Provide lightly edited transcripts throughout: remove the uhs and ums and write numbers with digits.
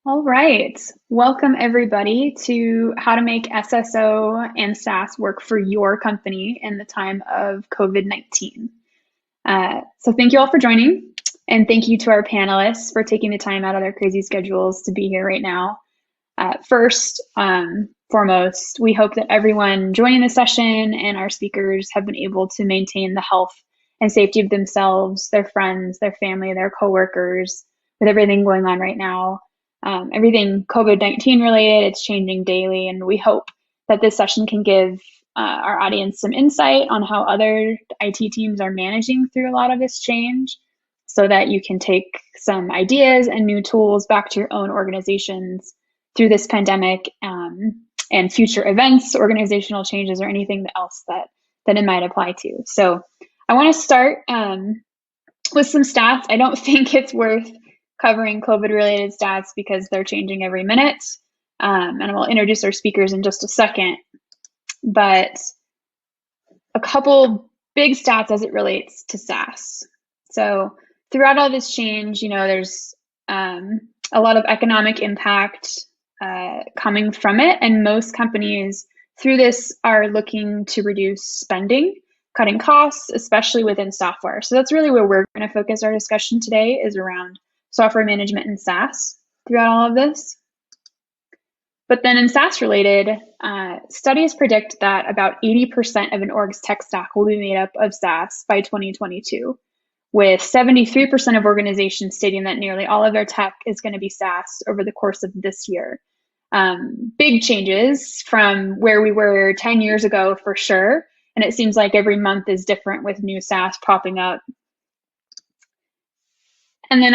All right. Welcome everybody to how to make SSO and SaaS work for your company in the time of COVID-19. So thank you all for joining, and thank you to our panelists for taking the time out of their crazy schedules to be here right now. First, foremost, we hope that everyone joining the session and our speakers have been able to maintain the health and safety of themselves, their friends, their family, their coworkers, with everything going on right now. Everything COVID-19 related, it's changing daily, and we hope that this session can give our audience some insight on how other IT teams are managing through a lot of this change, so that you can take some ideas and new tools back to your own organizations through this pandemic, and future events, organizational changes, or anything else that it might apply to. So I want to start with some stats. I don't think it's worth covering COVID-related stats because they're changing every minute. And we'll introduce our speakers in just a second. But a couple big stats as it relates to SaaS. So throughout all this change, there's a lot of economic impact coming from it. And most companies through this are looking to reduce spending, cutting costs, especially within software. So that's really where we're going to focus our discussion today, is around software management and SaaS throughout all of this. But then in SaaS related, studies predict that about 80% of an org's tech stack will be made up of SaaS by 2022, with 73% of organizations stating that nearly all of their tech is going to be SaaS over the course of this year. Big changes from where we were 10 years ago for sure. And it seems like every month is different with new SaaS popping up. And then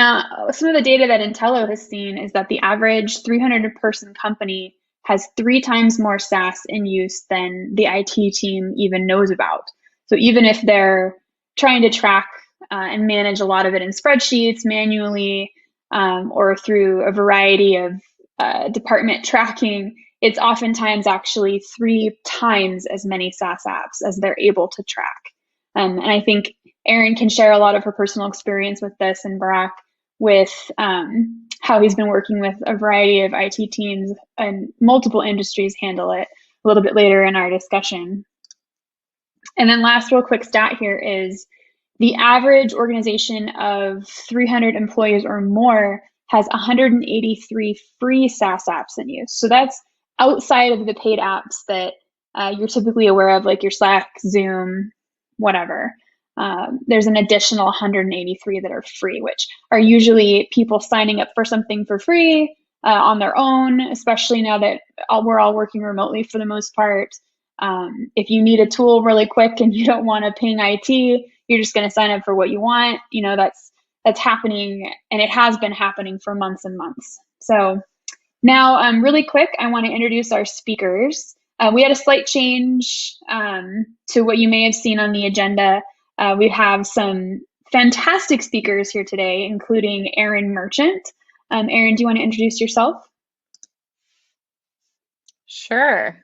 some of the data that Intello has seen is that the average 300-person company has 3 times more SaaS in use than the IT team even knows about. So even if they're trying to track and manage a lot of it in spreadsheets manually, or through a variety of department tracking, it's oftentimes actually 3 times as many SaaS apps as they're able to track. And I think Erin can share a lot of her personal experience with this, and Barak with how he's been working with a variety of IT teams and multiple industries handle it a little bit later in our discussion. And then last real quick stat here is the average organization of 300 employees or more has 183 free SaaS apps in use. So that's outside of the paid apps that you're typically aware of, like your Slack, Zoom, whatever. There's an additional 183 that are free, which are usually people signing up for something for free on their own, especially now that we're all working remotely for the most part. If you need a tool really quick and you don't want to ping IT, you're just going to sign up for what you want. That's happening, and it has been happening for months and months. So now, really quick, I want to introduce our speakers. We had a slight change to what you may have seen on the agenda. We have some fantastic speakers here today, including Erin Merchant. Erin, do you want to introduce yourself? Sure.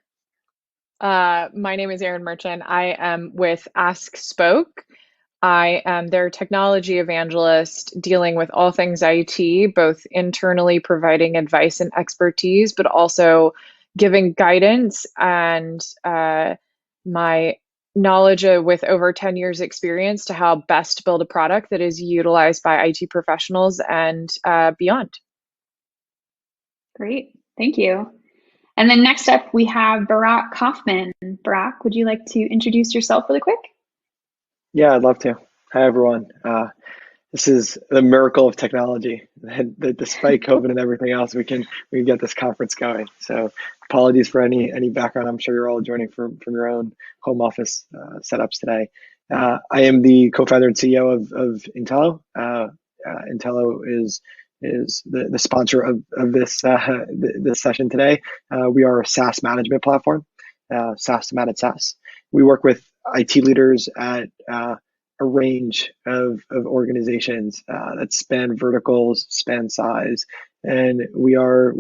My name is Erin Merchant. I am with Ask Spoke. I am their technology evangelist, dealing with all things IT, both internally providing advice and expertise, but also giving guidance and my knowledge with over 10 years experience to how best to build a product that is utilized by IT professionals and beyond. Great, thank you. And then next up, we have Barak Kaufman. Barak, would you like to introduce yourself really quick? Yeah, I'd love to. Hi, everyone. This is the miracle of technology. That despite COVID and everything else, we can get this conference going. So apologies for any background. I'm sure you're all joining from your own home office setups today. I am the co-founder and CEO of Intello. Intello is the sponsor of this this session today. We are a SaaS management platform, SaaS to manage SaaS. We work with IT leaders at a range of organizations that span verticals, span size, and we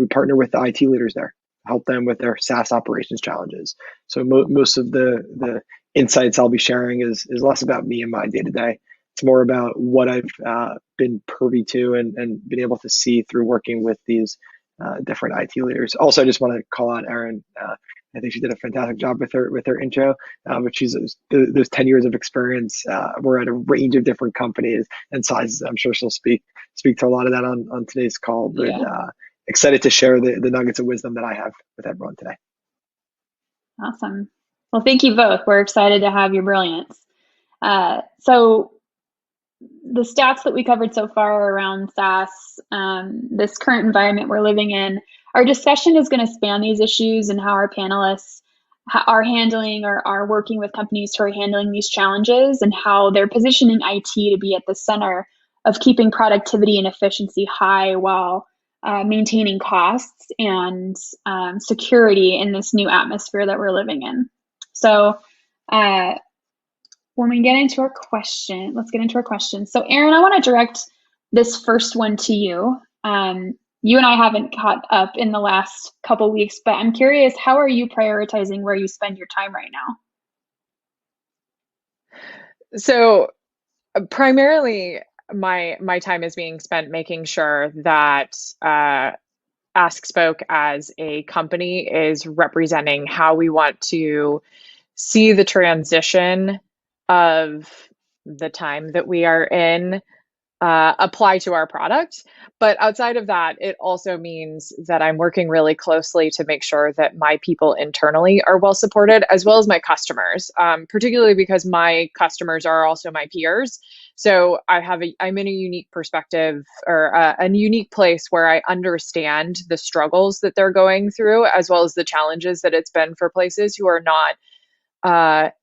partner with the IT leaders there, help them with their SaaS operations challenges. So most of the insights I'll be sharing is less about me and my day-to-day. It's more about what I've been privy to and been able to see through working with these different IT leaders. Also, I just want to call out Erin. I think she did a fantastic job with her intro, but she's those 10 years of experience. We're at a range of different companies and sizes. I'm sure she'll speak to a lot of that on today's call, but excited to share the nuggets of wisdom that I have with everyone today. Awesome. Well, thank you both. We're excited to have your brilliance. So the stats that we covered so far around SaaS, this current environment we're living in, our discussion is going to span these issues and how our panelists are handling or are working with companies who are handling these challenges and how they're positioning IT to be at the center of keeping productivity and efficiency high while maintaining costs and security in this new atmosphere that we're living in. So when we get into our question, let's get into our questions. So Erin, I want to direct this first one to you. You and I haven't caught up in the last couple weeks, but I'm curious, how are you prioritizing where you spend your time right now? So primarily my time is being spent making sure that Ask Spoke as a company is representing how we want to see the transition of the time that we are in apply to our product. But outside of that, it also means that I'm working really closely to make sure that my people internally are well supported, as well as my customers, particularly because my customers are also my peers. So I'm in a unique perspective or a unique place where I understand the struggles that they're going through, as well as the challenges that it's been for places who are not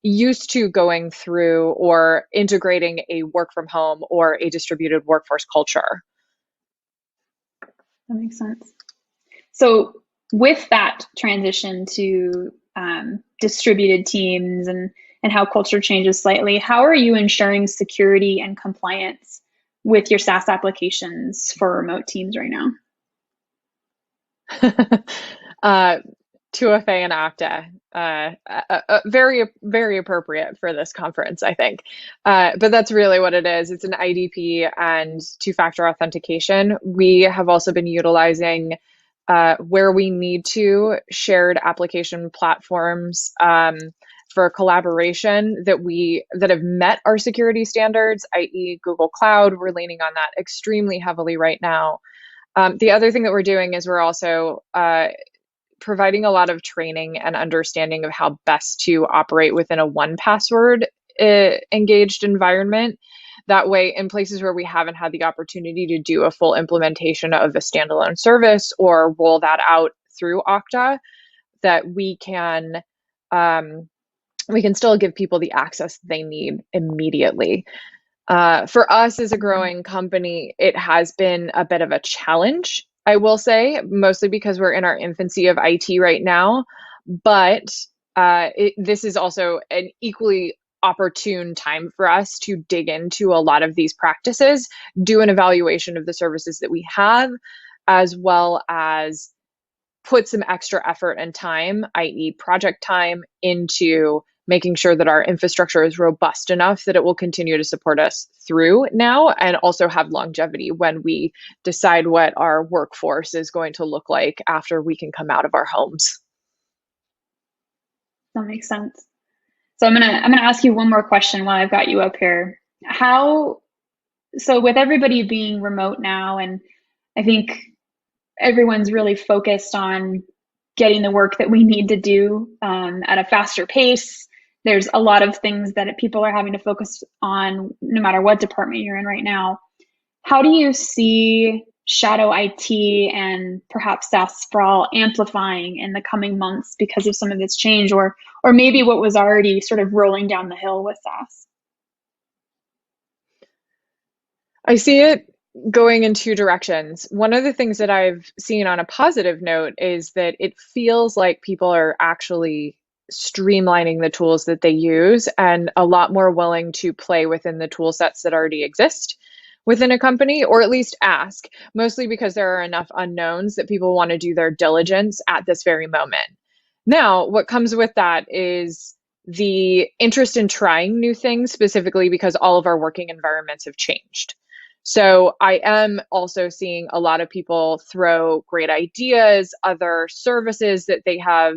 used to going through or integrating a work from home or a distributed workforce culture. That makes sense. So with that transition to distributed teams and how culture changes slightly, how are you ensuring security and compliance with your SaaS applications for remote teams right now? 2FA and Okta, very, very appropriate for this conference, I think. But that's really what it is. It's an IDP and two-factor authentication. We have also been utilizing, where we need to, shared application platforms for collaboration that have met our security standards, i.e. Google Cloud. We're leaning on that extremely heavily right now. The other thing that we're doing is we're also providing a lot of training and understanding of how best to operate within a 1Password engaged environment. That way, in places where we haven't had the opportunity to do a full implementation of a standalone service or roll that out through Okta, that we can still give people the access they need immediately. For us as a growing company, it has been a bit of a challenge, I will say, mostly because we're in our infancy of IT right now. But this is also an equally opportune time for us to dig into a lot of these practices, do an evaluation of the services that we have, as well as put some extra effort and time, i.e. project time, into making sure that our infrastructure is robust enough that it will continue to support us through now and also have longevity when we decide what our workforce is going to look like after we can come out of our homes. That makes sense. So I'm gonna ask you one more question while I've got you up here. So with everybody being remote now, and I think everyone's really focused on getting the work that we need to do at a faster pace. There's a lot of things that people are having to focus on no matter what department you're in right now. How do you see shadow IT and perhaps SaaS sprawl amplifying in the coming months because of some of this change, or maybe what was already sort of rolling down the hill with SaaS? I see it going in two directions. One of the things that I've seen on a positive note is that it feels like people are actually streamlining the tools that they use and a lot more willing to play within the tool sets that already exist within a company, or at least ask, mostly because there are enough unknowns that people want to do their diligence at this very moment. Now, what comes with that is the interest in trying new things, specifically because all of our working environments have changed. So I am also seeing a lot of people throw great ideas, other services that they have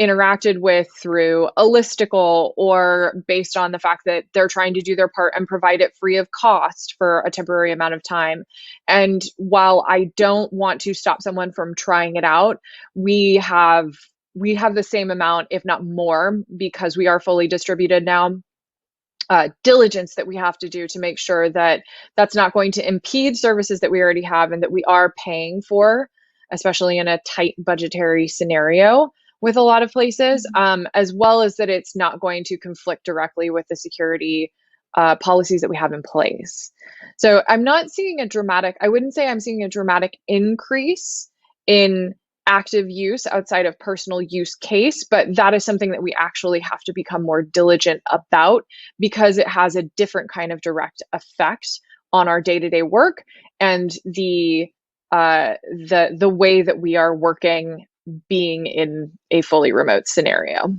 interacted with through a listicle or based on the fact that they're trying to do their part and provide it free of cost for a temporary amount of time. And while I don't want to stop someone from trying it out, we have the same amount, if not more, because we are fully distributed now, diligence that we have to do to make sure that that's not going to impede services that we already have and that we are paying for, especially in a tight budgetary scenario with a lot of places, as well as that it's not going to conflict directly with the security policies that we have in place. So I'm not seeing I wouldn't say I'm seeing a dramatic increase in active use outside of personal use case, but that is something that we actually have to become more diligent about because it has a different kind of direct effect on our day-to-day work and the way that we are working being in a fully remote scenario.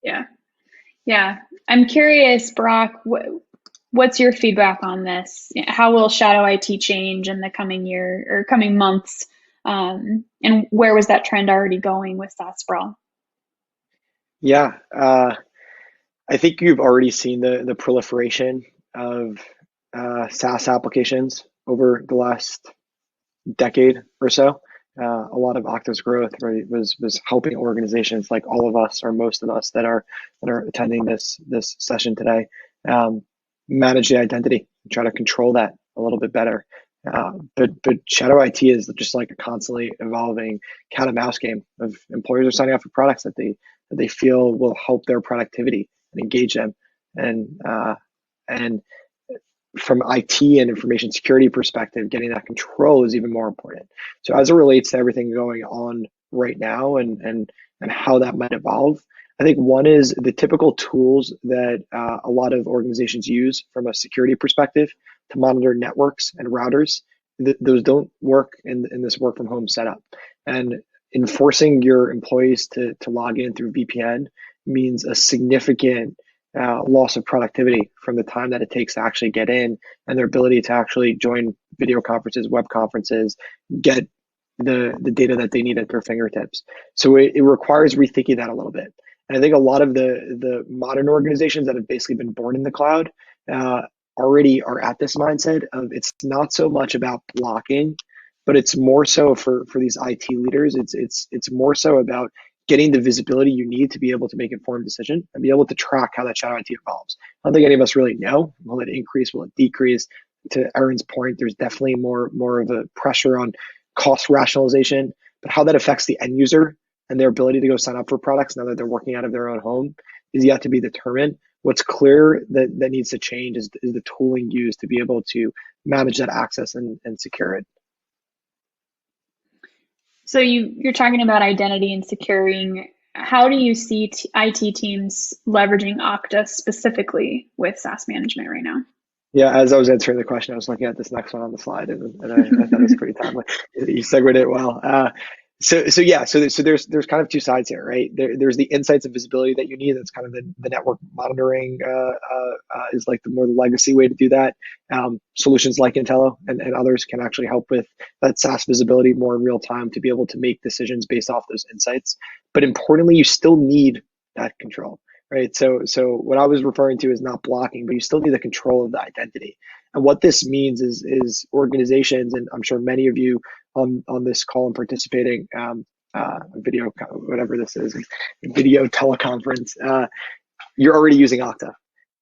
Yeah. I'm curious, Barak, what's your feedback on this? How will shadow IT change in the coming year or coming months? And where was that trend already going with SaaS sprawl? Yeah, I think you've already seen the proliferation of SaaS applications over the last decade or so. A lot of Okta's growth was helping organizations like all of us or most of us that are attending this session today manage the identity, try to control that a little bit better. But shadow IT is just like a constantly evolving cat and mouse game of employers are signing up for products that they feel will help their productivity and engage them, and from IT and information security perspective, getting that control is even more important. So as it relates to everything going on right now and how that might evolve, I think one is the typical tools that a lot of organizations use from a security perspective to monitor networks and routers. Those don't work in this work from home setup. And enforcing your employees to log in through VPN means a significant loss of productivity from the time that it takes to actually get in and their ability to actually join video conferences, web conferences, get the data that they need at their fingertips. So it requires rethinking that a little bit. And I think a lot of the modern organizations that have basically been born in the cloud already are at this mindset of it's not so much about blocking, but it's more so for these IT leaders. It's more so about getting the visibility you need to be able to make informed decision and be able to track how that shadow IT evolves. I don't think any of us really know. Will it increase? Will it decrease? To Aaron's point, there's definitely more of a pressure on cost rationalization, but how that affects the end user and their ability to go sign up for products now that they're working out of their own home is yet to be determined. What's clear that needs to change is the tooling used to be able to manage that access and secure it. So you're talking about identity and securing. How do you see IT teams leveraging Okta specifically with SaaS management right now? Yeah, as I was answering the question, I was looking at this next one on the slide, and I thought it was pretty timely. You segued it well. So there's kind of two sides here, right? There's the insights and visibility that you need. That's kind of the network monitoring is like the more legacy way to do that. Solutions like Intello and others can actually help with that SaaS visibility more in real time to be able to make decisions based off those insights. But importantly, you still need that control, right? So what I was referring to is not blocking, but you still need the control of the identity. And what this means is organizations, and I'm sure many of you on this call and participating, video, whatever this is, video teleconference, you're already using Okta,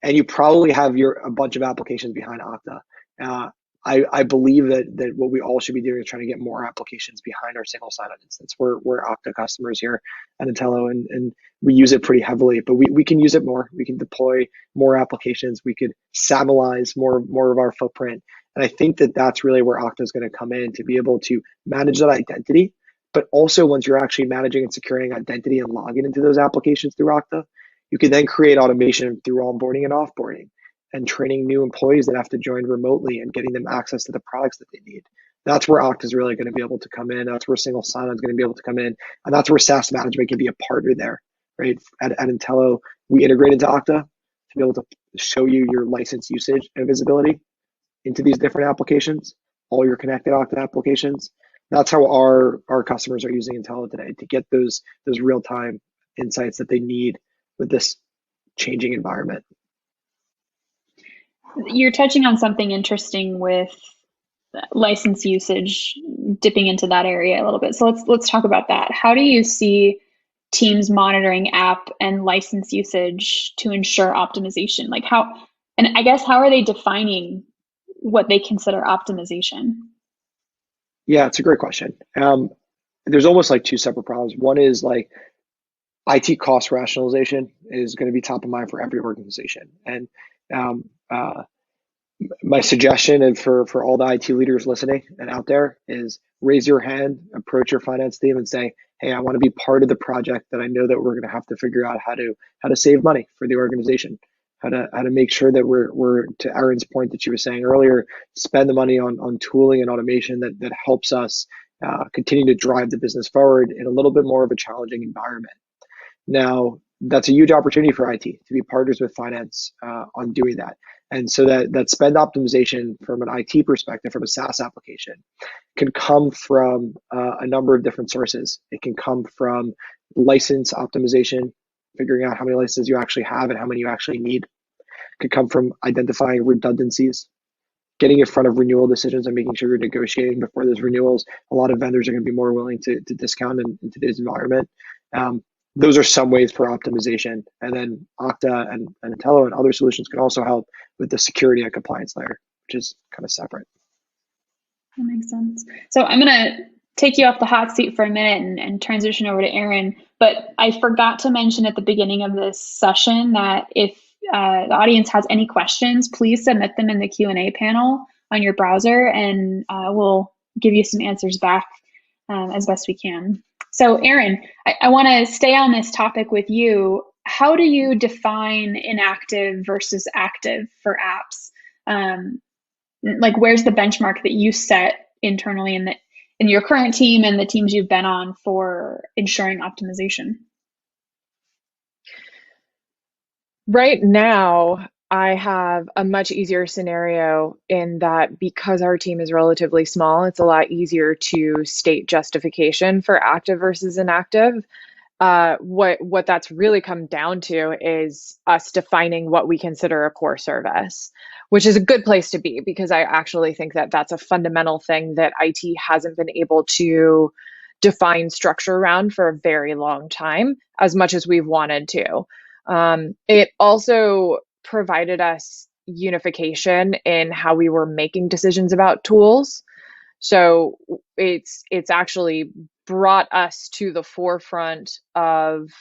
and you probably have a bunch of applications behind Okta. I believe that what we all should be doing is trying to get more applications behind our single sign-on instance. We're Okta customers here at Intello, and we use it pretty heavily, but we can use it more. We can deploy more applications. We could SAMlize more of our footprint. And I think that that's really where Okta is going to come in to be able to manage that identity. But also once you're actually managing and securing identity and logging into those applications through Okta, you can then create automation through onboarding and offboarding and training new employees that have to join remotely and getting them access to the products that they need. That's where Okta is really going to be able to come in. That's where single sign-on is going to be able to come in. And that's where SaaS management can be a partner there, right? At Intello, we integrate into Okta to be able to show you your license usage and visibility. into these different applications, all your connected Okta applications. That's how our customers are using Intello today, to get those real-time insights that they need with this changing environment. You're touching on something interesting with license usage, dipping into that area a little bit. So let's talk about that. How do you see teams monitoring app and license usage to ensure optimization? Like how, and I guess, how are they defining what they consider optimization? Yeah, it's a great question. There's almost like two separate problems. One is like IT cost rationalization is going to be top of mind for every organization. And my suggestion, and for all the IT leaders listening and out there, is raise your hand, approach your finance team and say, hey, I want to be part of the project that I know that we're going to have to figure out how to save money for the organization, how to make sure that we're, to Erin's point that she was saying earlier, spend the money on tooling and automation that helps us continue to drive the business forward in a little bit more of a challenging environment. Now, that's a huge opportunity for IT to be partners with finance on doing that. And so that spend optimization from an IT perspective, from a SaaS application, can come from a number of different sources. It can come from license optimization, figuring out how many licenses you actually have and how many you actually need. It could come from identifying redundancies, getting in front of renewal decisions and making sure you're negotiating before those renewals. A lot of vendors are going to be more willing to discount in today's environment. Those are some ways for optimization. And then Okta and Intello and other solutions can also help with the security and compliance layer, which is kind of separate. That makes sense. So I'm going to take you off the hot seat for a minute and transition over to Erin. But I forgot to mention at the beginning of this session that if the audience has any questions, please submit them in the Q&A panel on your browser, and we'll give you some answers back as best we can. So Erin, I want to stay on this topic with you. How do you define inactive versus active for apps? Like, where's the benchmark that you set internally in your current team and the teams you've been on for ensuring optimization? Right now, I have a much easier scenario in that because our team is relatively small, it's a lot easier to state justification for active versus inactive. What that's really come down to is us defining what we consider a core service, which is a good place to be, because I actually think that that's a fundamental thing that IT hasn't been able to define structure around for a very long time, as much as we've wanted to. It also provided us unification in how we were making decisions about tools. So it's actually brought us to the forefront of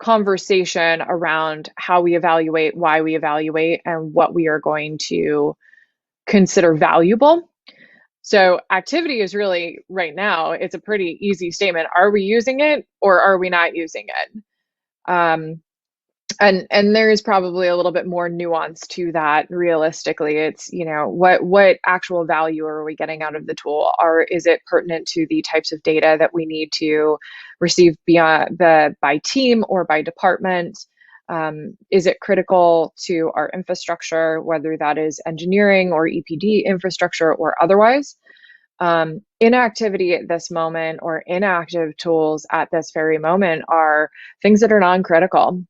conversation around how we evaluate, why we evaluate, and what we are going to consider valuable. So activity is really, right now, it's a pretty easy statement. Are we using it or are we not using it? And there is probably a little bit more nuance to that. Realistically, it's, what actual value are we getting out of the tool? Or is it pertinent to the types of data that we need to receive by team or by department? Is it critical to our infrastructure, whether that is engineering or EPD infrastructure or otherwise? Inactivity at this moment, or inactive tools at this very moment, are things that are non-critical.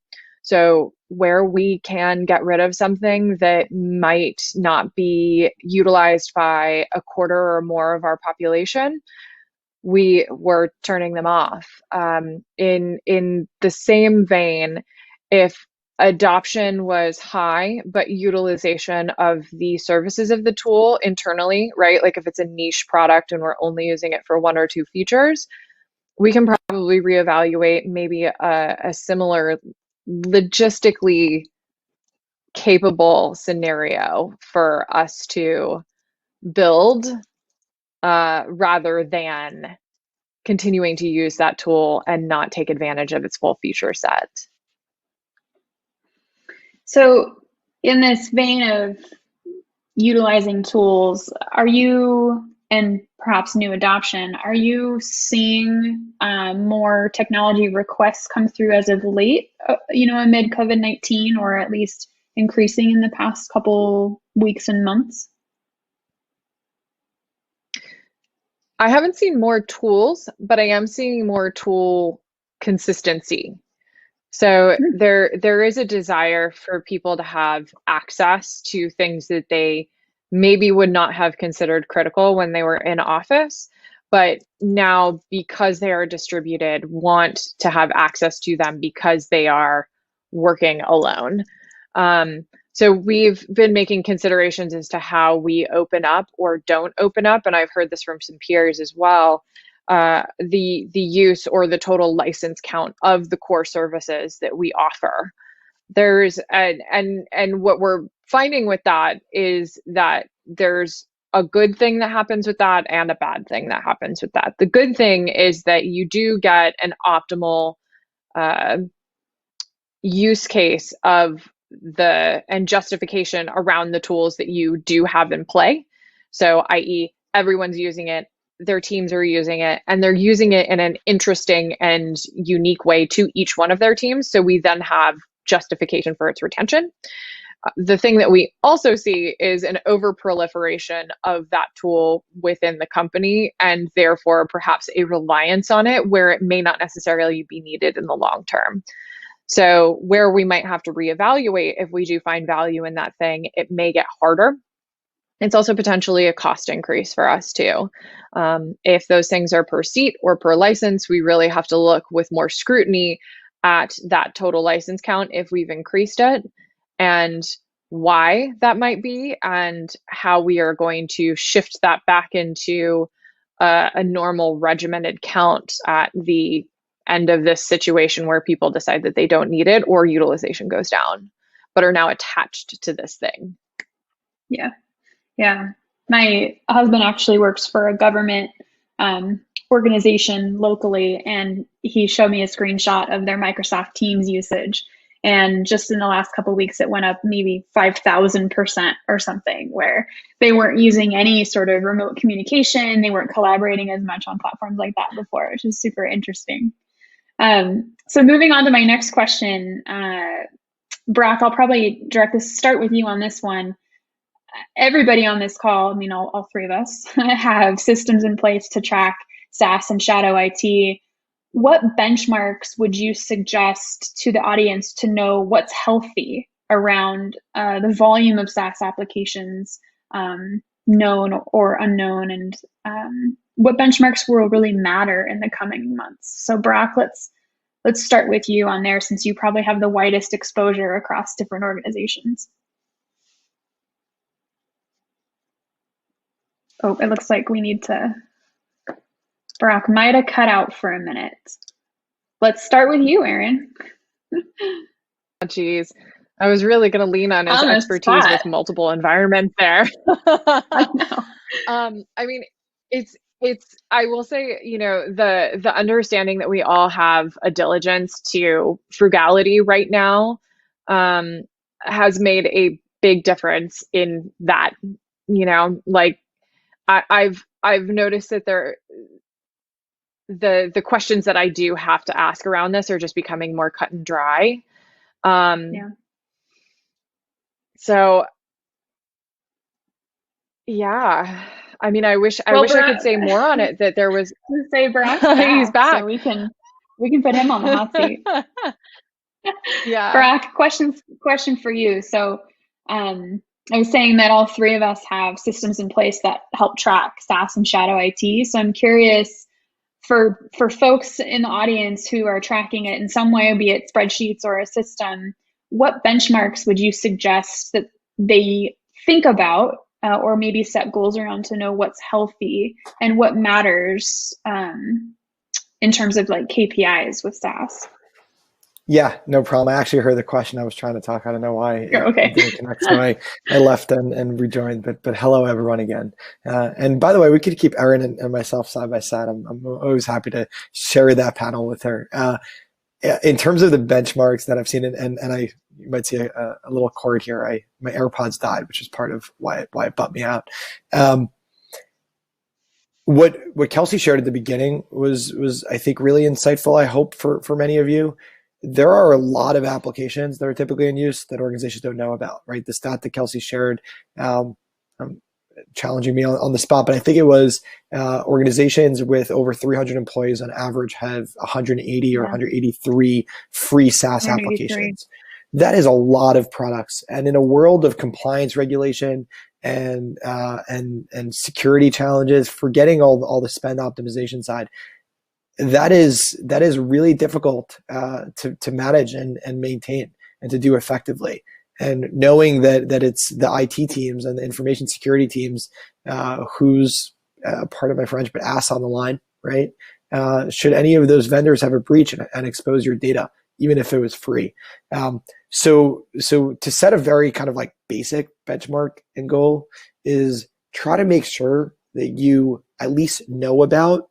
So where we can get rid of something that might not be utilized by a quarter or more of our population, we're turning them off. In the same vein, if adoption was high, but utilization of the services of the tool internally, right? Like if it's a niche product and we're only using it for one or two features, we can probably reevaluate maybe a similar logistically capable scenario for us to build rather than continuing to use that tool and not take advantage of its full feature set. So in this vein of utilizing tools, and perhaps new adoption, are you seeing more technology requests come through as of late, amid COVID-19, or at least increasing in the past couple weeks and months? I haven't seen more tools, but I am seeing more tool consistency. So there is a desire for people to have access to things that they maybe would not have considered critical when they were in office, but now because they are distributed, want to have access to them because they are working alone. So we've been making considerations as to how we open up or don't open up, and I've heard this from some peers as well. The use or the total license count of the core services that we offer. There's and what we're finding with that is that there's a good thing that happens with that and a bad thing that happens with that. The good thing is that you do get an optimal use case of and justification around the tools that you do have in play. So, i.e., everyone's using it, their teams are using it, and they're using it in an interesting and unique way to each one of their teams. So we then have justification for its retention. The thing that we also see is an overproliferation of that tool within the company, and therefore perhaps a reliance on it where it may not necessarily be needed in the long term. So where we might have to reevaluate if we do find value in that thing, it may get harder. It's also potentially a cost increase for us too. If those things are per seat or per license, we really have to look with more scrutiny at that total license count if we've increased it, and why that might be, and how we are going to shift that back into a normal regimented count at the end of this situation where people decide that they don't need it or utilization goes down, but are now attached to this thing. Yeah. My husband actually works for a government organization locally, and he showed me a screenshot of their Microsoft Teams usage. And just in the last couple of weeks, it went up maybe 5,000% or something, where they weren't using any sort of remote communication. They weren't collaborating as much on platforms like that before, which is super interesting. So moving on to my next question, Barak, I'll probably start with you on this one. Everybody on this call, I mean, all three of us have systems in place to track SaaS and shadow IT. What benchmarks would you suggest to the audience to know what's healthy around the volume of SaaS applications, known or unknown, and what benchmarks will really matter in the coming months? So Barak, let's start with you on there, since you probably have the widest exposure across different organizations. Oh, it looks like we need to, Barak might have cut out for a minute. Let's start with you, Aaron. Geez, I was really going to lean on his expertise with multiple environments there. I know. I mean, it's, I will say, the understanding that we all have a diligence to frugality right now has made a big difference in that, like, I've noticed that the questions that I do have to ask around this are just becoming more cut and dry. So yeah, I mean, I wish Barak, I could say more on it. That there was. Say Barak, he's back. So we can put him on the hot seat. Yeah, Barak, question for you. So, I was saying that all three of us have systems in place that help track SaaS and shadow IT. So I'm curious, for folks in the audience who are tracking it in some way, be it spreadsheets or a system, what benchmarks would you suggest that they think about or maybe set goals around to know what's healthy and what matters in terms of like KPIs with SaaS? Yeah, no problem. I actually heard the question. I was trying to talk. I don't know why it didn't connect. So I left and rejoined. But hello, everyone, again. And by the way, we could keep Erin and myself side by side. I'm always happy to share that panel with her. In terms of the benchmarks that I've seen, and you might see a little cord here. My AirPods died, which is part of why it bumped me out. What Kelsie shared at the beginning was I think really insightful. I hope for many of you. There are a lot of applications that are typically in use that organizations don't know about, right? The stat that Kelsie shared, challenging me on the spot, but I think it was organizations with over 300 employees on average have 180 or 183 free SaaS 183. applications. That is a lot of products. And in a world of compliance regulation and security challenges, forgetting all the spend optimization side, that is really difficult to manage and maintain and to do effectively. And knowing that it's the IT teams and the information security teams who's part of my French, but ass on the line, right? Should any of those vendors have a breach and expose your data, even if it was free. So to set a very kind of like basic benchmark and goal is try to make sure that you at least know about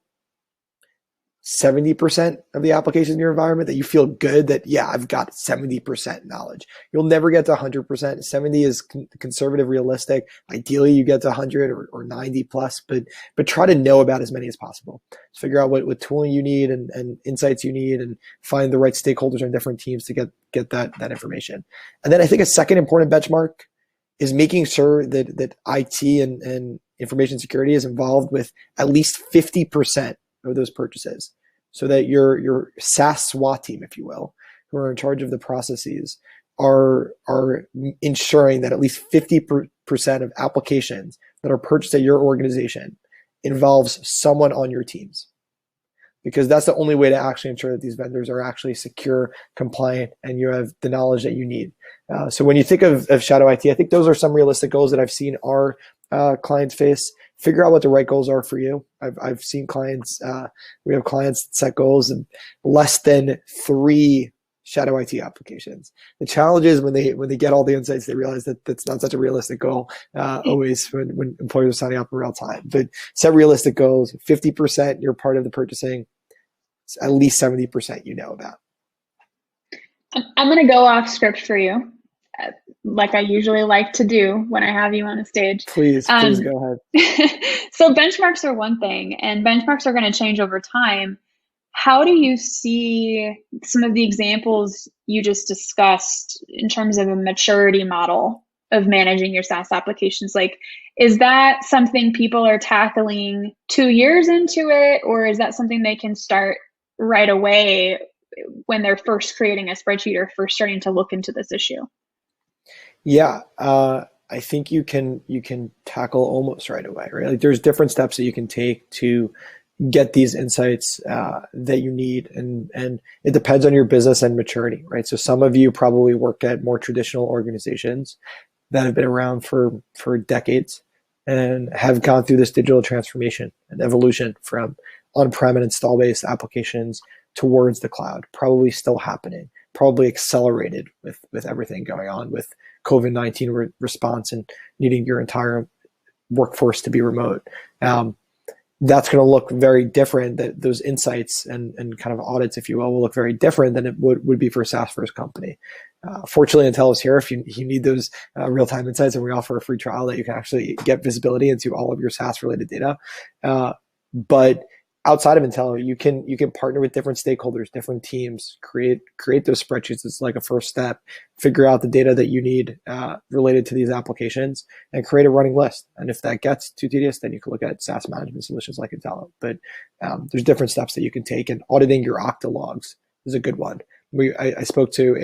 70% of the applications in your environment, that you feel good that, yeah, I've got 70% knowledge. You'll never get to 100%. 70 is conservative, realistic. Ideally, you get to 100 or 90 plus, but try to know about as many as possible. So figure out what tooling you need and insights you need, and find the right stakeholders on different teams to get that information. And then I think a second important benchmark is making sure that IT and information security is involved with at least 50% of those purchases, so that your SaaS SWAT team, if you will, who are in charge of the processes, are ensuring that at least 50% of applications that are purchased at your organization involves someone on your teams, because that's the only way to actually ensure that these vendors are actually secure, compliant, and you have the knowledge that you need. So when you think of shadow IT, I think those are some realistic goals that I've seen our clients face. Figure out what the right goals are for you. I've seen clients, we have clients that set goals of less than 3 shadow IT applications. The challenge is when they get all the insights, they realize that that's not such a realistic goal always when employers are signing up in real time. But set realistic goals. 50% you're part of the purchasing. At least 70% you know about. I'm going to go off script for you, like I usually like to do when I have you on a stage. Please go ahead. So benchmarks are one thing, and benchmarks are going to change over time. How do you see some of the examples you just discussed in terms of a maturity model of managing your SaaS applications? Like, is that something people are tackling 2 years into it, or is that something they can start right away when they're first creating a spreadsheet or first starting to look into this issue? Yeah, I think you can tackle almost right away, right? Like, there's different steps that you can take to get these insights that you need, and it depends on your business and maturity, right? So some of you probably work at more traditional organizations that have been around for decades and have gone through this digital transformation and evolution from on-prem and install-based applications towards the cloud, probably still happening, probably accelerated with everything going on with COVID-19 response and needing your entire workforce to be remote. That's going to look very different. That those insights and kind of audits, if you will look very different than it would be for a SaaS first company. Fortunately, Intello is here if you need those real-time insights, and we offer a free trial that you can actually get visibility into all of your SaaS related data. But outside of Intello, you can partner with different stakeholders, different teams, create those spreadsheets. It's like a first step. Figure out the data that you need related to these applications, and create a running list. And if that gets too tedious, then you can look at SaaS management solutions like Intello. But there's different steps that you can take, and auditing your Okta logs is a good one. I spoke to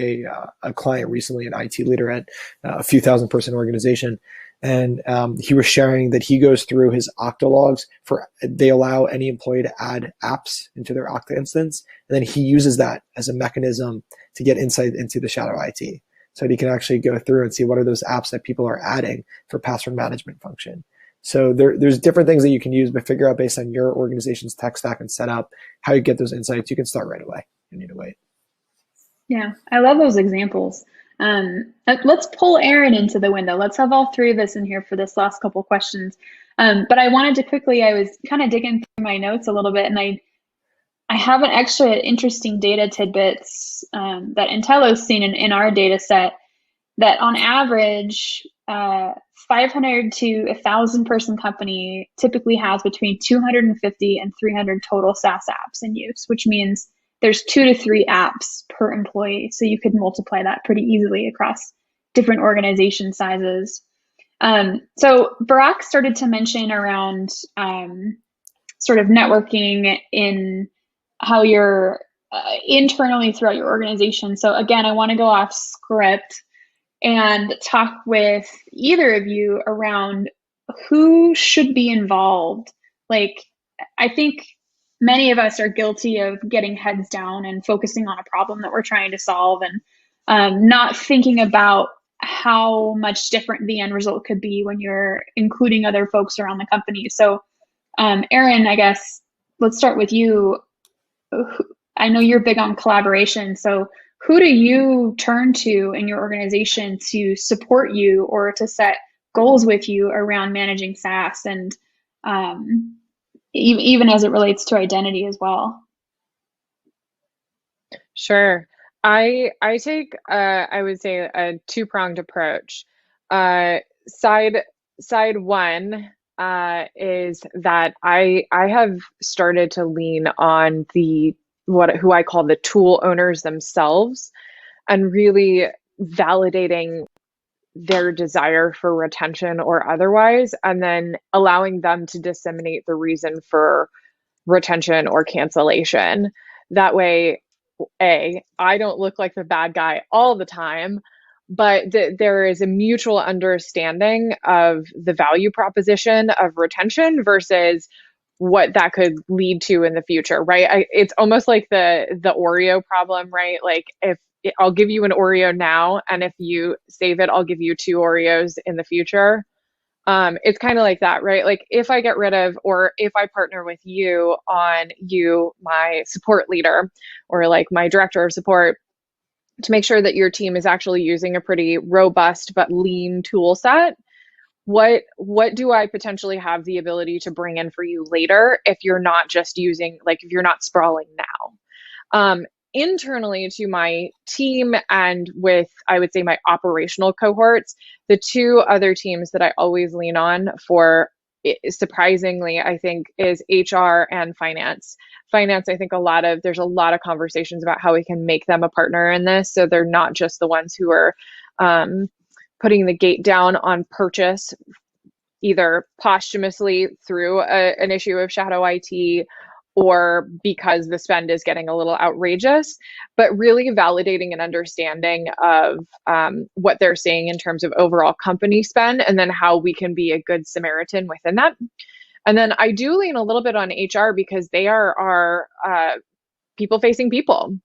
a client recently, an IT leader at a few thousand person organization. And he was sharing that he goes through his Okta logs they allow any employee to add apps into their Okta instance. And then he uses that as a mechanism to get insight into the shadow IT. So he can actually go through and see what are those apps that people are adding for password management function. So there's different things that you can use, but figure out based on your organization's tech stack and setup, how you get those insights. You can start right away. You need to wait. Yeah, I love those examples. Let's pull Aaron into the window. Let's have all three of us in here for this last couple questions. But I wanted to quickly, I was kind of digging through my notes a little bit, and I have an extra interesting data tidbits that Intello's seen in our data set, that on average, 500 to 1,000 person company typically has between 250 and 300 total SaaS apps in use, which means there's 2 to 3 apps per employee. So you could multiply that pretty easily across different organization sizes. So Barak started to mention around sort of networking in how you're internally throughout your organization. So again, I want to go off script and talk with either of you around who should be involved. Like, I think many of us are guilty of getting heads down and focusing on a problem that we're trying to solve, and not thinking about how much different the end result could be when you're including other folks around the company. So, Aaron, I guess let's start with you. I know you're big on collaboration, so who do you turn to in your organization to support you or to set goals with you around managing SaaS, and even as it relates to identity as well? Sure. I take I would say a two-pronged approach. Side one is that I have started to lean on who I call the tool owners themselves, and really validating their desire for retention or otherwise, and then allowing them to disseminate the reason for retention or cancellation. That way, I don't look like the bad guy all the time, but there is a mutual understanding of the value proposition of retention versus what that could lead to in the future, right? It's almost like the Oreo problem, right? Like, if I'll give you an Oreo now, and if you save it, I'll give you 2 Oreos in the future. It's kind of like that, right? Like, if I get rid of, or if I partner with you on my support leader, or like my director of support, to make sure that your team is actually using a pretty robust but lean tool set, what do I potentially have the ability to bring in for you later if you're not just using, like, if you're not sprawling now? Internally to my team and with, I would say, my operational cohorts, the two other teams that I always lean on for, surprisingly, I think, is HR and finance. Finance, I think there's a lot of conversations about how we can make them a partner in this, so they're not just the ones who are putting the gate down on purchase, either posthumously through an issue of shadow IT, or because the spend is getting a little outrageous, but really validating an understanding of what they're seeing in terms of overall company spend, and then how we can be a good Samaritan within that. And then I do lean a little bit on HR, because they are our people-facing people.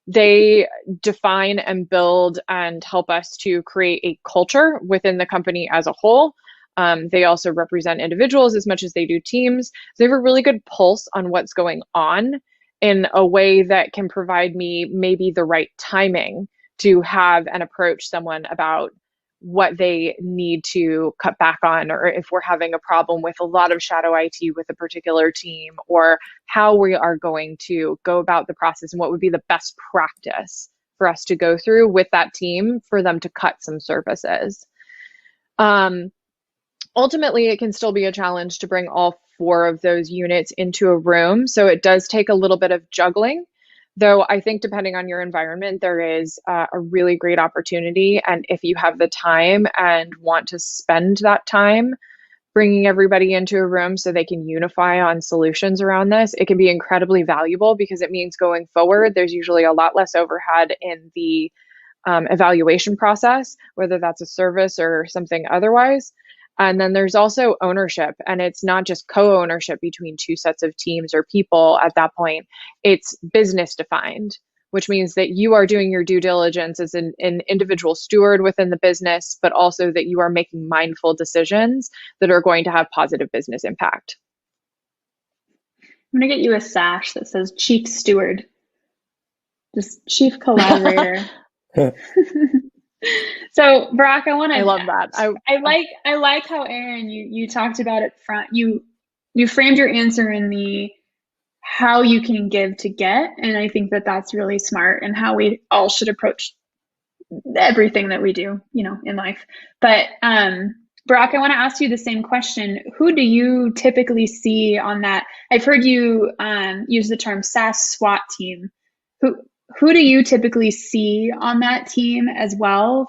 They define and build and help us to create a culture within the company as a whole. They also represent individuals as much as they do teams. So they have a really good pulse on what's going on in a way that can provide me maybe the right timing to have and approach someone about what they need to cut back on, or if we're having a problem with a lot of shadow IT with a particular team, or how we are going to go about the process and what would be the best practice for us to go through with that team for them to cut some services. Ultimately, it can still be a challenge to bring all 4 of those units into a room. So it does take a little bit of juggling, though I think depending on your environment, there is a really great opportunity. And if you have the time and want to spend that time bringing everybody into a room so they can unify on solutions around this, it can be incredibly valuable, because it means going forward, there's usually a lot less overhead in the evaluation process, whether that's a service or something otherwise. And then there's also ownership, and it's not just co-ownership between 2 sets of teams or people at that point. It's business defined, which means that you are doing your due diligence as an individual steward within the business, but also that you are making mindful decisions that are going to have positive business impact. I'm going to get you a sash that says Chief Steward, just Chief Collaborator. So Barak, I love that. I like how, Aaron, you talked about it front. You framed your answer in the how you can give to get, and I think that that's really smart, and how we all should approach everything that we do, in life. But Barak, I want to ask you the same question. Who do you typically see on that? I've heard you use the term SaaS SWAT team. Who do you typically see on that team as well?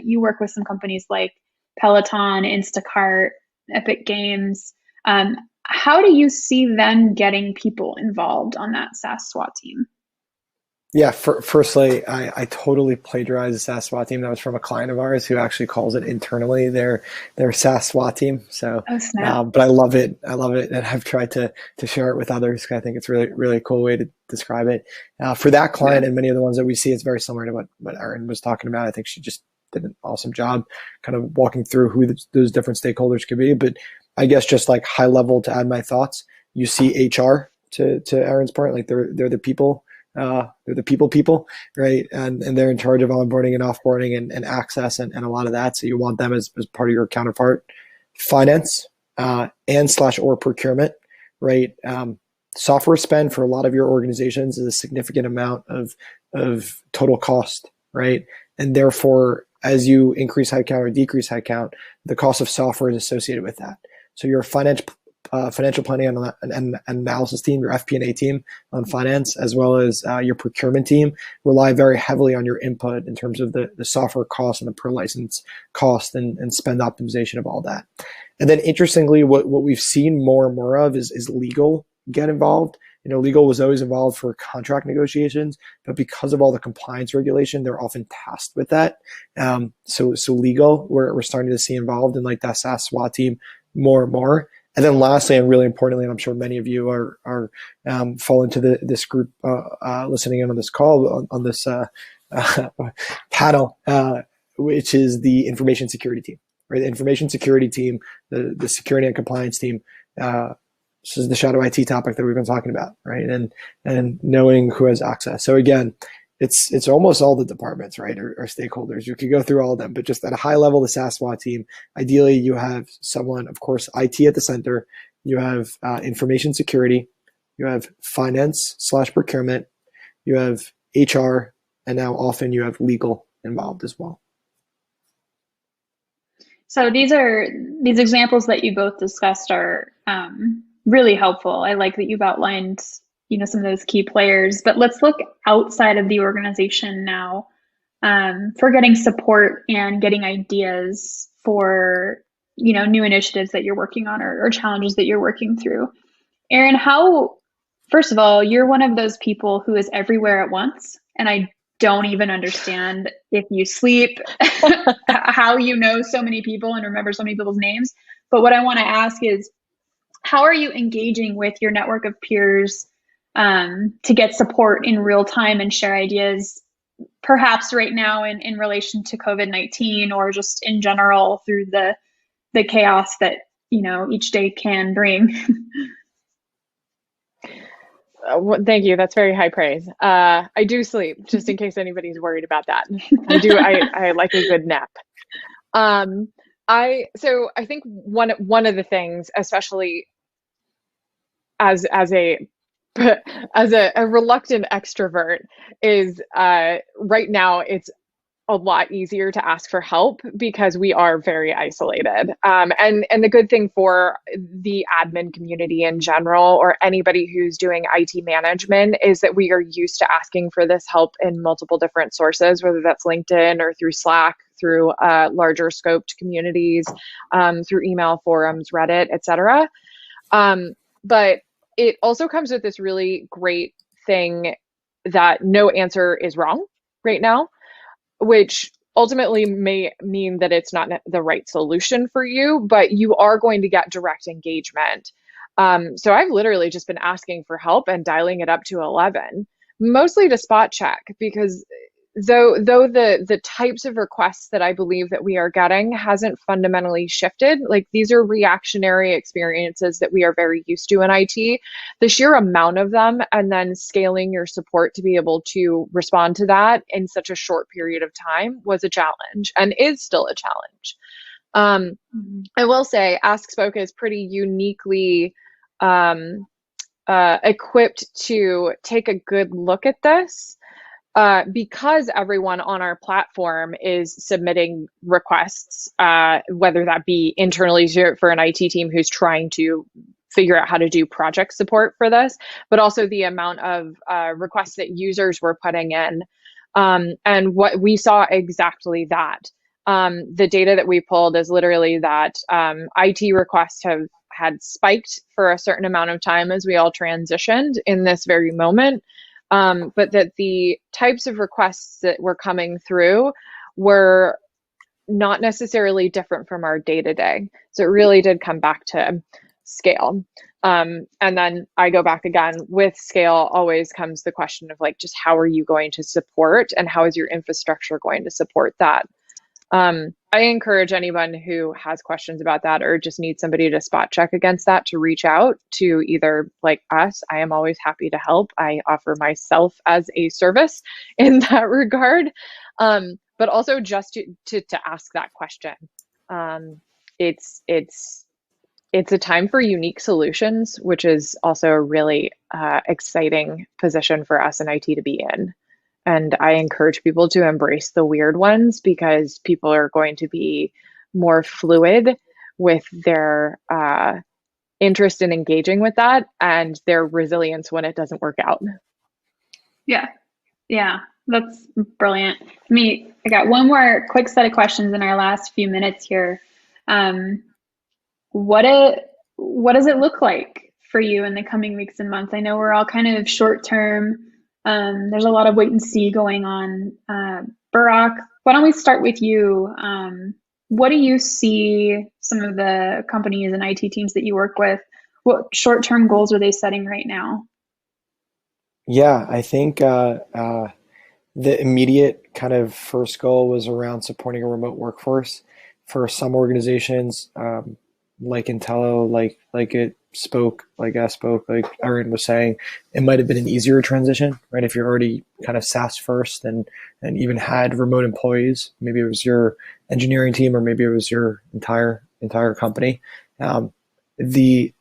You work with some companies like Peloton, Instacart, Epic Games. How do you see them getting people involved on that SaaS SWAT team? Yeah, firstly, I totally plagiarized the SaaS SWAT team. That was from a client of ours who actually calls it internally their SaaS SWAT team. So, Oh, snap. but I love it. I love it, and I've tried to share it with others because I think it's really a cool way to describe it. For that client and many of the ones that we see, it's very similar to what Erin was talking about. I think she just did an awesome job kind of walking through who those different stakeholders could be. But I guess just like high level to add my thoughts, you see HR to Erin's point, like they're the people. They're the people, right? And they're in charge of onboarding and offboarding and access and a lot of that. So you want them as part of your counterpart. Finance and / or procurement, right? Software spend for a lot of your organizations is a significant amount of total cost, right? And therefore, as you increase headcount or decrease headcount, the cost of software is associated with that. So your financial planning and analysis team, your FP&A team on finance, as well as your procurement team, rely very heavily on your input in terms of the software cost and the per license cost and spend optimization of all that. And then interestingly, what we've seen more and more of is legal get involved. You know, legal was always involved for contract negotiations, but because of all the compliance regulation, they're often tasked with that. So legal, we're starting to see involved in like that SaaS SWAT team more and more. And then lastly, and really importantly, and I'm sure many of you are fall into this group listening in on this call on this panel, which is the information security team, right? The information security team, the security and compliance team. This is the shadow IT topic that we've been talking about, right? And knowing who has access. So again, it's almost all the departments, right, or stakeholders. You could go through all of them, but just at a high level, the SaaS SWAT team, ideally you have someone, of course, IT at the center, you have information security, you have finance / procurement, you have HR, and now often you have legal involved as well. So these examples that you both discussed are really helpful. I like that you've outlined some of those key players, but let's look outside of the organization now for getting support and getting ideas for new initiatives that you're working on or challenges that you're working through. Erin, first of all, you're one of those people who is everywhere at once, and I don't even understand if you sleep, how you know so many people and remember so many people's names. But what I want to ask is, how are you engaging with your network of peers to get support in real time and share ideas, perhaps right now in relation to COVID-19 or just in general through the chaos that each day can bring? Thank you. That's very high praise. I do sleep, just in case anybody's worried about that. I do. I like a good nap. So I think one of the things, especially as a reluctant extrovert, is right now it's a lot easier to ask for help because we are very isolated. And the good thing for the admin community in general, or anybody who's doing IT management, is that we are used to asking for this help in multiple different sources, whether that's LinkedIn or through Slack, through larger scoped communities, through email, forums, Reddit, etc. But it also comes with this really great thing that no answer is wrong right now, which ultimately may mean that it's not the right solution for you, but you are going to get direct engagement. So I've literally just been asking for help and dialing it up to 11, mostly to spot check, because though the types of requests that I believe that we are getting hasn't fundamentally shifted, like these are reactionary experiences that we are very used to in IT, the sheer amount of them and then scaling your support to be able to respond to that in such a short period of time was a challenge and is still a challenge. I will say Ask Spoke is pretty uniquely equipped to take a good look at this. Because everyone on our platform is submitting requests, whether that be internally for an IT team who's trying to figure out how to do project support for this, but also the amount of requests that users were putting in. And what we saw exactly that. The data that we pulled is literally that IT requests had spiked for a certain amount of time as we all transitioned in this very moment, but that the types of requests that were coming through were not necessarily different from our day-to-day. So it really did come back to scale. And then I go back again, with scale always comes the question of like, just how are you going to support, and how is your infrastructure going to support that? I encourage anyone who has questions about that or just needs somebody to spot check against that to reach out to either like us. I am always happy to help. I offer myself as a service in that regard. But also just to ask that question. It's a time for unique solutions, which is also a really exciting position for us in IT to be in. And I encourage people to embrace the weird ones, because people are going to be more fluid with their interest in engaging with that and their resilience when it doesn't work out. Yeah, that's brilliant. I got one more quick set of questions in our last few minutes here. What does it look like for you in the coming weeks and months? I know we're all kind of short term. There's a lot of wait and see going on. Barak, why don't we start with you? What do you see some of the companies and IT teams that you work with? What short-term goals are they setting right now? Yeah, I think the immediate kind of first goal was around supporting a remote workforce. For some organizations, like Intello, like I spoke, like Aaron was saying, it might have been an easier transition, right? If you're already kind of SaaS first and even had remote employees, maybe it was your engineering team or maybe it was your entire company. The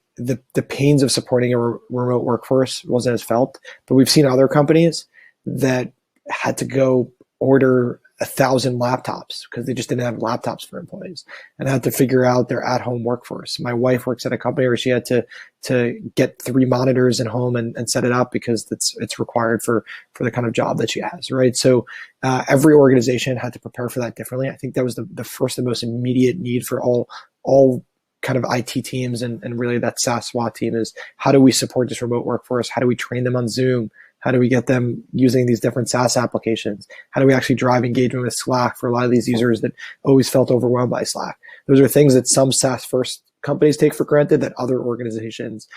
pains of supporting a remote workforce wasn't as felt, but we've seen other companies that had to go order 1,000 laptops because they just didn't have laptops for employees and had to figure out their at-home workforce. My wife works at a company where she had to get 3 monitors at home and set it up because it's required for the kind of job that she has, right? So every organization had to prepare for that differently. I think that was the first and most immediate need for all kind of IT teams and really that SaaS SWAT team is, how do we support this remote workforce? How do we train them on Zoom? How do we get them using these different SaaS applications? How do we actually drive engagement with Slack for a lot of these users that always felt overwhelmed by Slack? Those are things that some SaaS first companies take for granted that other organizations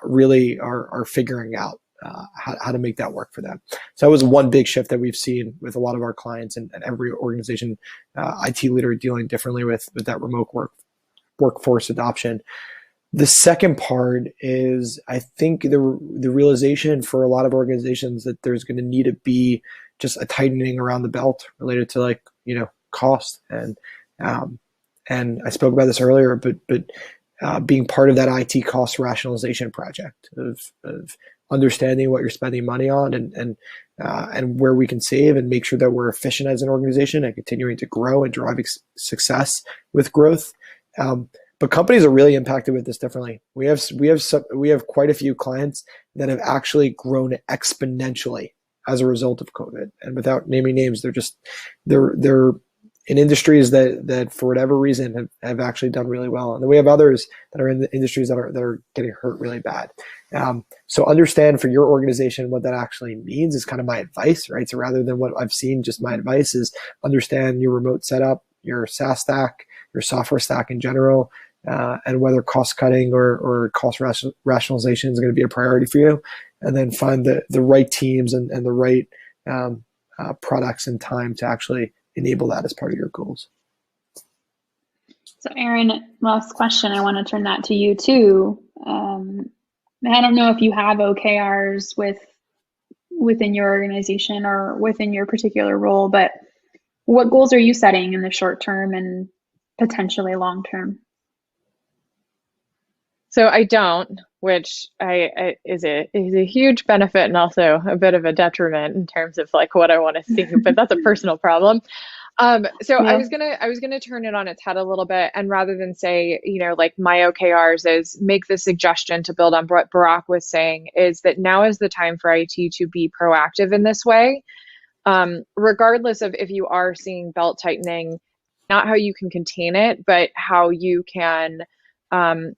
really are figuring out how to make that work for them. So that was one big shift that we've seen with a lot of our clients and every organization, IT leader dealing differently with that remote workforce adoption. The second part is, I think the realization for a lot of organizations that there's going to need to be just a tightening around the belt related to cost and I spoke about this earlier, but being part of that IT cost rationalization project of understanding what you're spending money on and where we can save and make sure that we're efficient as an organization and continuing to grow and drive success with growth. But companies are really impacted with this differently. We have quite a few clients that have actually grown exponentially as a result of COVID. And without naming names, they're in industries that for whatever reason have actually done really well. And then we have others that are in the industries that are getting hurt really bad. So understand for your organization what that actually means is kind of my advice, right? So rather than what I've seen, just my advice is understand your remote setup, your SaaS stack, your software stack in general, and whether cost cutting or cost rationalization is going to be a priority for you, and then find the right teams and the right products and time to actually enable that as part of your goals. So Aaron, last question, I want to turn that to you too. I don't know if you have OKRs within your organization or within your particular role, but what goals are you setting in the short term and potentially long term? So I don't, which is a huge benefit and also a bit of a detriment in terms of like what I want to see, but that's a personal problem. So yeah. I was gonna turn it on its head a little bit, and rather than say, like my OKRs is make the suggestion to build on what Barak was saying, is that now is the time for IT to be proactive in this way. Regardless of if you are seeing belt tightening, not how you can contain it, but how you can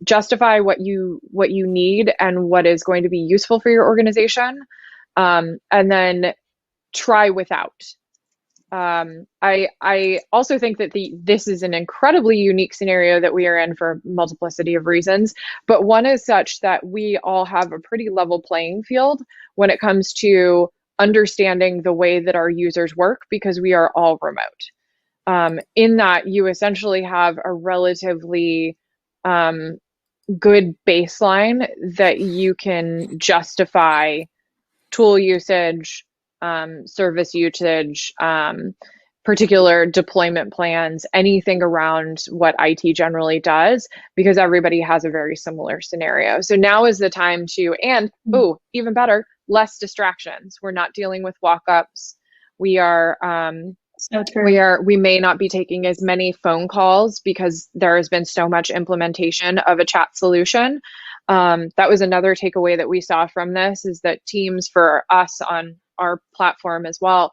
justify what you need and what is going to be useful for your organization, and then try without. I also think that this is an incredibly unique scenario that we are in for a multiplicity of reasons, but one is such that we all have a pretty level playing field when it comes to understanding the way that our users work, because we are all remote. In that you essentially have a relatively good baseline that you can justify tool usage, service usage, particular deployment plans, anything around what IT generally does, because everybody has a very similar scenario. So now is the time to, and even better, less distractions. We're not dealing with walk-ups. We are, so true. we may not be taking as many phone calls because there has been so much implementation of a chat solution. That was another takeaway that we saw from this, is that teams for us on our platform as well,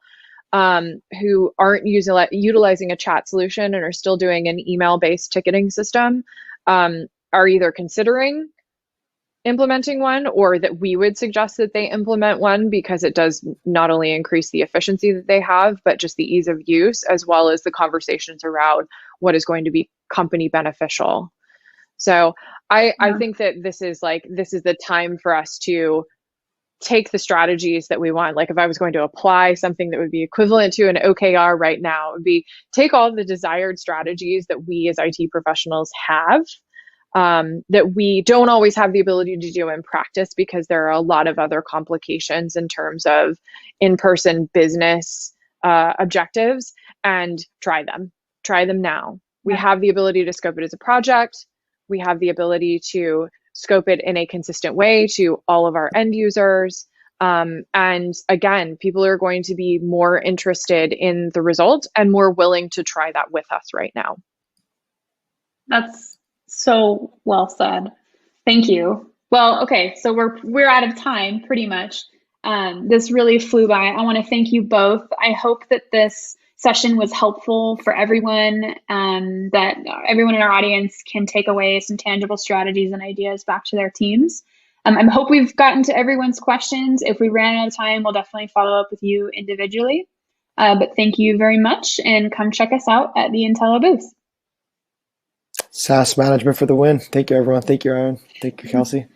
who aren't utilizing a chat solution and are still doing an email-based ticketing system, are either considering implementing one, or that we would suggest that they implement one, because it does not only increase the efficiency that they have, but just the ease of use, as well as the conversations around what is going to be company beneficial. So I think that this is the time for us to take the strategies that we want. Like if I was going to apply something that would be equivalent to an OKR right now, it would be take all the desired strategies that we as IT professionals have, that we don't always have the ability to do in practice, because there are a lot of other complications in terms of in-person business objectives, and try them now. We have the ability to scope it as a project. We have the ability to scope it in a consistent way to all of our end users. And again, people are going to be more interested in the result and more willing to try that with us right now. That's so well said. Thank you. Well, okay, so we're out of time pretty much. This really flew by. I want to thank you both. I hope that this session was helpful for everyone, that everyone in our audience can take away some tangible strategies and ideas back to their teams. I hope we've gotten to everyone's questions. If we ran out of time, we'll definitely follow up with you individually. But thank you very much, and come check us out at the Intello booth. SaaS management for the win. Thank you, everyone. Thank you, Aaron. Thank you, Kelsie.